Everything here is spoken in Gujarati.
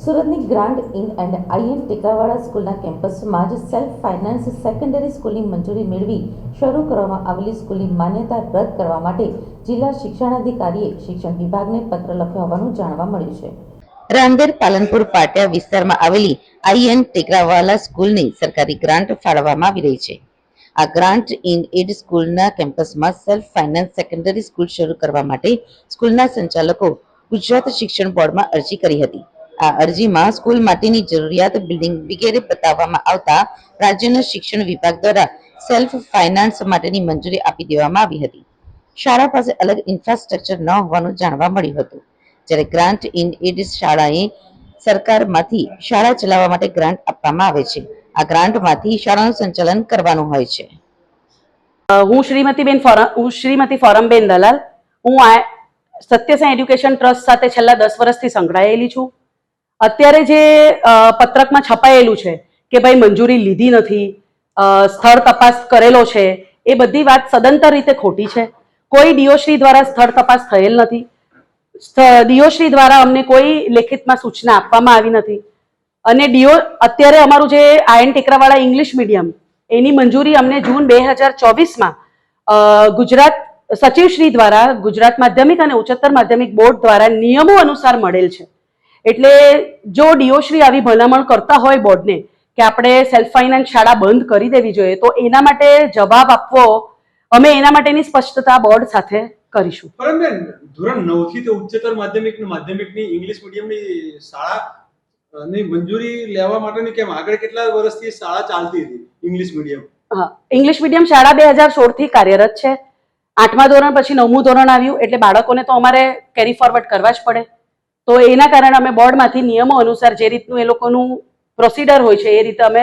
સુરતની ગ્રાન્ડ ઇન એન્ડ આઈએન ટેકરાવાળા સ્કૂલના કેમ્પસમાં જ સેલ્ફ ફાઇનાન્સ સેકન્ડરી સ્કૂલની મંજૂરી મેળવી શરૂ કરવામાં આવેલી સ્કૂલની માન્યતા રદ કરવા માટે જિલ્લા શિક્ષણાધિકારીએ શિક્ષણ વિભાગને પત્ર લખ્યો હોવાનું જાણવા મળ્યું છે. રાંદેર પાલનપુર પાટિયા વિસ્તારમાં આવેલી આઈએન ટેકરાવાલા સ્કૂલની સરકારી ગ્રાન્ટ ફાળવવામાં આવી રહી છે. આ ગ્રાન્ટ ઇન એડ સ્કૂલના કેમ્પસમાં સેલ્ફ ફાઇનાન્સ સેકન્ડરી સ્કૂલ શરૂ કરવા માટે સ્કૂલના સંચાલકો ગુજરાત શિક્ષણ બોર્ડમાં અરજી કરી હતી. આ અરજીમાં સ્કૂલ માટેની જરૂરિયાત, બિલ્ડિંગ વગેરે બતાવવામાં આવતા રાજ્યના શિક્ષણ વિભાગ દ્વારા સેલ્ફ ફાઇનાન્સ માટેની મંજૂરી આપી દેવામાં આવી હતી. શાળા પાસે અલગ ઇન્ફ્રાસ્ટ્રક્ચર ન હોવાનું જાણવા મળ્યું હતું. જ્યારે ગ્રાન્ટ ઇન એડ શાળાએ સરકારમાંથી શાળા ચલાવવા માટે ગ્રાન્ટ આપવામાં આવે છે. આ ગ્રાન્ટમાંથી શાળાનું સંચાલન કરવાનું હોય છે. હું શ્રીમતી ફોરમબેન દલાલ. હું સત્યસાઈ એડ્યુકેશન ટ્રસ્ટ સાથે છેલ્લા 10 વર્ષથી સંકળાયેલી છું. અત્યારે જે પત્રકમાં છપાયેલું છે કે ભાઈ મંજૂરી લીધી નથી, સ્થળ તપાસ કરેલો છે, એ બધી વાત સદંતર રીતે ખોટી છે. કોઈ ડીઓશ્રી દ્વારા સ્થળ તપાસ થયેલ નથી. ડીઓશ્રી દ્વારા અમને કોઈ લેખિતમાં સૂચના આપવામાં આવી નથી. અને અત્યારે અમારું જે આયન ટેકરાવાળા ઇંગ્લિશ મીડિયમ એની મંજૂરી અમને જૂન 2024માં ગુજરાત સચિવશ્રી દ્વારા ગુજરાત માધ્યમિક અને ઉચ્ચતર માધ્યમિક બોર્ડ દ્વારા નિયમો અનુસાર મળેલ છે. એટલે જો ડીઓશ્રી આવી ભલામણ કરતા હોય બોર્ડને કે આપણે સેલ્ફ ફાઇનાન્સ શાળા બંધ કરી દેવી જોઈએ, તો એના માટે જવાબ આપવો અમે એના માટેની સ્પષ્ટતા બોર્ડ સાથે કરીશું. પરંતુ ધોરણ 9 થી તો ઉચ્ચતર માધ્યમિકની ઇંગ્લિશ મીડિયમની શાળાની મંજૂરી લેવા માટેની કેમ આગળ કેટલા વર્ષથી શાળા ચાલતી હતી ઇંગ્લિશ મીડિયમ? હા, ઇંગ્લિશ મીડિયમ શાળા 2016 થી કાર્યરત છે. 8મા ધોરણ પછી 9મું ધોરણ આવ્યું એટલે બાળકોને તો અમારે કેરી ફોરવર્ડ કરવા જ પડે. તો એના કારણે અમે બોર્ડમાંથી નિયમો અનુસાર જે રીતનું એ લોકોનું પ્રોસિડર હોય છે એ રીતે અમે